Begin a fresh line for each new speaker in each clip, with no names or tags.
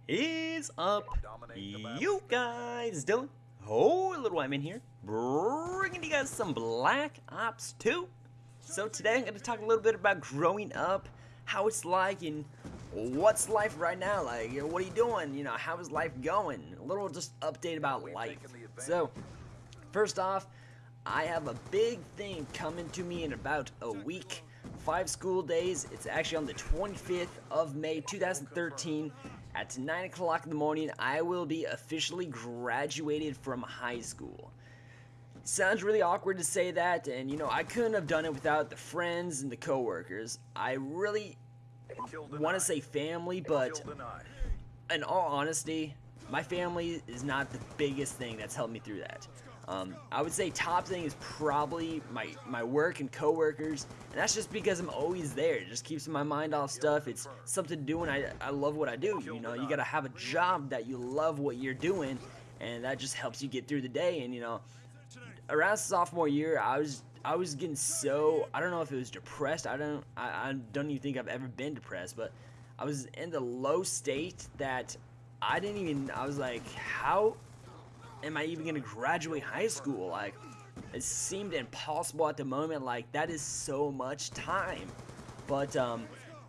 Is up, you guys doing? Oh, little I'm in here, bringing you guys some Black Ops 2. So today I'm going to talk a little bit about growing up, how it's like, and what's life right now like. What are you doing? How is life going? A little just update about life. So, first off, I have a big thing coming to me in about a week. 5 school days. It's actually on the 25th of May 2013 at 9 o'clock in the morning. I will be officially graduated from high school. Sounds really awkward to say that, and I couldn't have done it without the friends and the coworkers. I really want to say family, but in all honesty, my family is not the biggest thing that's helped me through that. I would say top thing is probably my work and coworkers, and that's just because I'm always there. It just keeps my mind off stuff. It's something to do, and I love what I do. You gotta have a job that you love what you're doing, and that just helps you get through the day. And around sophomore year, I was getting so, I don't know if it was depressed. I don't even think I've ever been depressed, but I was in the low state that I was like, how am I even going to graduate high school? Like, it seemed impossible at the moment. Like, that is so much time. But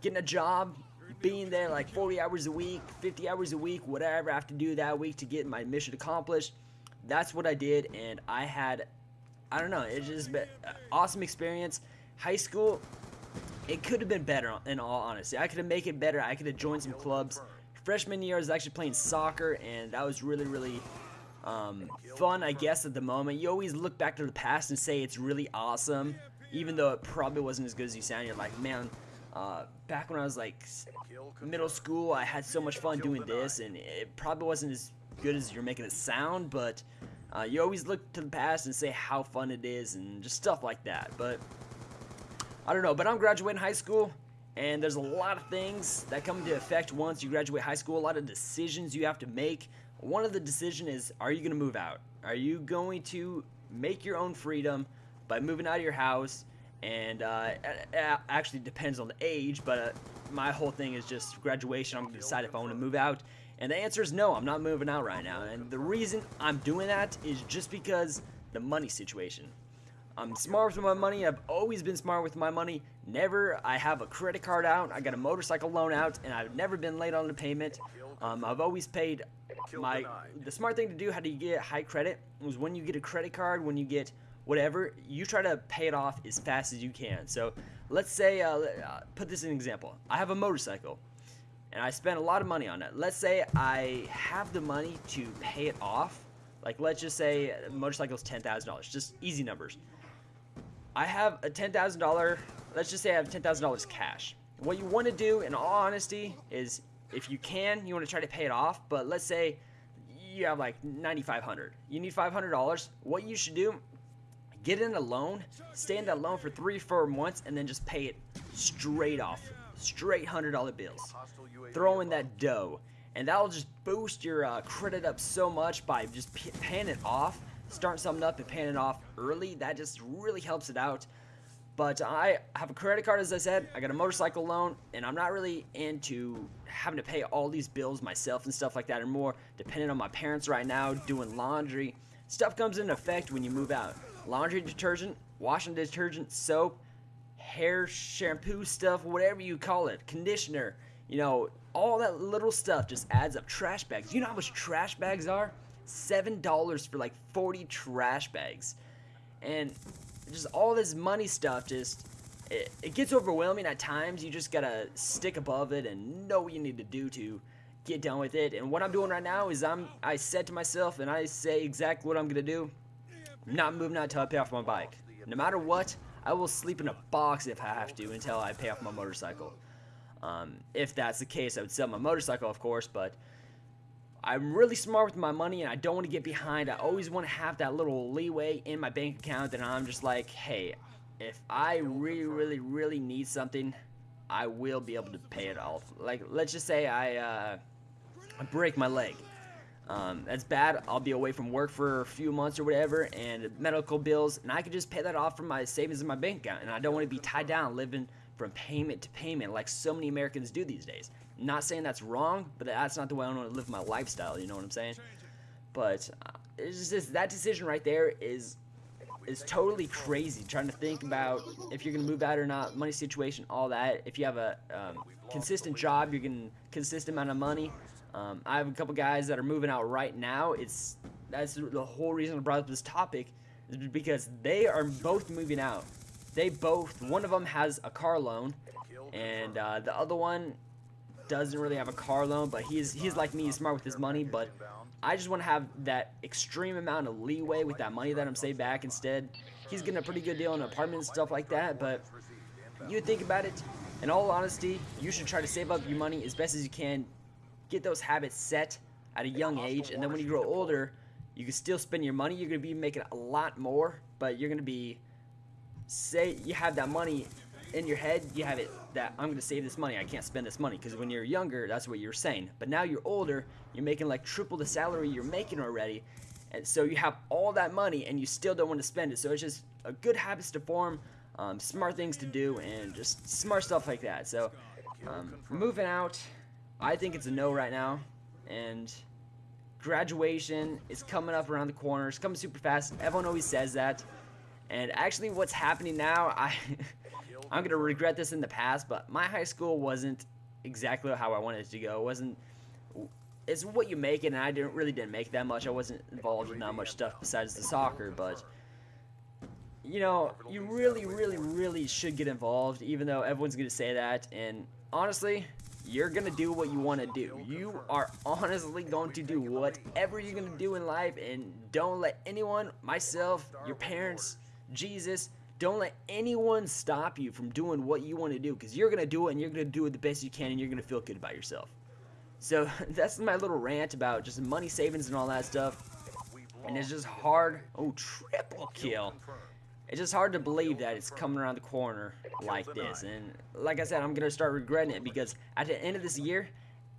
getting a job, being there like 40 hours a week, 50 hours a week, whatever I have to do that week to get my mission accomplished, that's what I did. And I don't know, it's just been an awesome experience. High school, it could have been better, in all honesty. I could have made it better. I could have joined some clubs. Freshman year, I was actually playing soccer, and that was really fun, I guess, at the moment. You always look back to the past and say it's really awesome, even though it probably wasn't as good as you sound. You're like, man, back when I was like middle school, I had so much fun doing this, and it probably wasn't as good as you're making it sound, but you always look to the past and say how fun it is and just stuff like that. But I don't know, but I'm graduating high school, and there's a lot of things that come into effect once you graduate high school, a lot of decisions you have to make. One of the decisions is, are you going to move out? Are you going to make your own freedom by moving out of your house? And it actually depends on the age, but my whole thing is just graduation. I'm going to decide if I want to move out. And the answer is no, I'm not moving out right now. And the reason I'm doing that is just because the money situation. I'm smart with my money. I've always been smart with my money. I have a credit card out. I got a motorcycle loan out, and I've never been late on the payment. I've always paid the smart thing to do, how do you get high credit, was when you get a credit card, when you get whatever, you try to pay it off as fast as you can. So let's say, put this in an example. I have a motorcycle, and I spent a lot of money on it. Let's say I have the money to pay it off. Like, let's just say a motorcycle is $10,000, just easy numbers. I have a $10,000, let's just say I have $10,000 cash. What you want to do, in all honesty, is if you can, you want to try to pay it off, but let's say you have like $9,500. You need $500. What you should do, get in a loan, stay in that loan for 3-4 months, and then just pay it straight off. Straight $100 bills. Throw in that dough, and that'll just boost your credit up so much by just paying it off. Starting something up and paying it off early, that just really helps it out. But I have a credit card, as I said. I got a motorcycle loan, and I'm not really into having to pay all these bills myself and stuff like that, and more dependent on my parents right now, doing laundry. Stuff comes into effect when you move out. Laundry detergent, washing detergent, soap, hair shampoo stuff, whatever you call it, conditioner, all that little stuff just adds up. Trash bags. You know how much trash bags are? $7 for like 40 trash bags. And just all this money stuff, it gets overwhelming at times. You just gotta stick above it and know what you need to do to get done with it. And what I'm doing right now is I said to myself, and I say exactly what I'm gonna do. I'm not moving out until I pay off my bike. No matter what, I will sleep in a box if I have to until I pay off my motorcycle. If that's the case, I would sell my motorcycle, of course, but I'm really smart with my money, and I don't want to get behind. I always want to have that little leeway in my bank account that I'm just like, hey, if I really need something, I will be able to pay it off. Like, let's just say I break my leg. That's bad. I'll be away from work for a few months or whatever, and medical bills, and I could just pay that off from my savings in my bank account, and I don't want to be tied down living from payment to payment like so many Americans do these days. Not saying that's wrong, but that's not the way I want to live my lifestyle. You know what I'm saying? But it's just that decision right there is totally crazy. Trying to think about if you're gonna move out or not, money situation, all that. If you have a consistent job, you're getting consistent amount of money. I have a couple guys that are moving out right now. That's the whole reason I brought up this topic, is because they are both moving out. One of them has a car loan, and the other one doesn't really have a car loan, but he's like me, he's smart with his money. But I just want to have that extreme amount of leeway with that money that I'm saved back. Instead, he's getting a pretty good deal on an apartment and stuff like that. But you think about it, in all honesty, you should try to save up your money as best as you can. Get those habits set at a young age, and then when you grow older, you can still spend your money. You're going to be making a lot more, but you're going to be, say you have that money in your head, you have it that I'm going to save this money, I can't spend this money, because when you're younger, that's what you're saying. But now you're older, you're making like triple the salary you're making already, and so you have all that money and you still don't want to spend it. So it's just a good habits to form, smart things to do, and just smart stuff like that. So moving out, I think it's a no right now. And graduation is coming up around the corner. It's coming super fast. Everyone always says that. And actually what's happening now, I'm going to regret this in the past, but my high school wasn't exactly how I wanted it to go. It's what you make it, and I really didn't make that much. I wasn't involved in that much stuff besides the soccer, but you know, you really should get involved, even though everyone's going to say that. And honestly, you're going to do what you want to do. You are honestly going to do whatever you're going to do in life, and don't let anyone, myself, your parents, Jesus, don't let anyone stop you from doing what you want to do, because you're going to do it, and you're going to do it the best you can, and you're going to feel good about yourself. So that's my little rant about just money savings and all that stuff. And it's just hard. Oh, triple kill. It's just hard to believe that it's coming around the corner like this. And like I said, I'm going to start regretting it, because at the end of this year,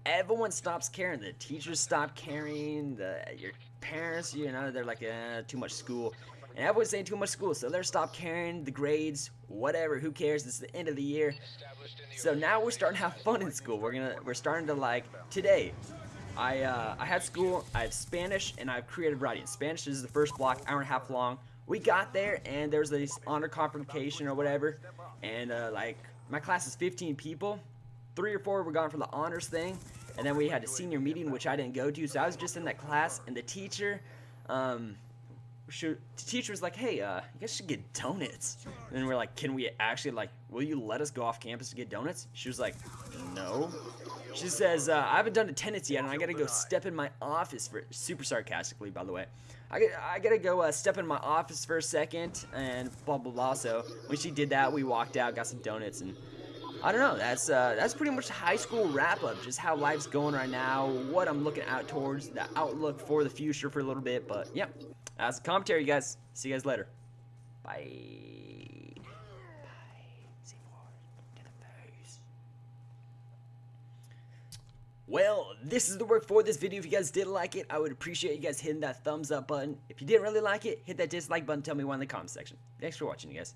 everyone stops caring. The teachers stop caring. Your parents, you know, they're like, too much school. And everyone's saying too much school, so they're stop caring. The grades, whatever, who cares? It's the end of the year. So now we're starting to have fun in school. We're starting to, like, today, I had school. I have Spanish and I have creative writing. Spanish is the first block, hour and a half long. We got there, and there was this honor convocation or whatever, and like, my class is 15 people. 3 or 4 were gone for the honors thing, and then we had a senior meeting, which I didn't go to. So I was just in that class, and the teacher was like, hey, you guys should get donuts. And we're like, can we actually, like, will you let us go off campus to get donuts? She was like, no. She says, I haven't done attendance yet, and I gotta go step in my office for, super sarcastically, by the way. I gotta go step in my office for a second, and blah, blah, blah. So when she did that, we walked out, got some donuts, and I don't know, that's pretty much the high school wrap-up, just how life's going right now, what I'm looking out towards, the outlook for the future for a little bit. But, yeah, that's the commentary, you guys. See you guys later. Bye. Well, this is the work for this video. If you guys did like it, I would appreciate you guys hitting that thumbs up button. If you didn't really like it, hit that dislike button. Tell me why in the comment section. Thanks for watching, you guys.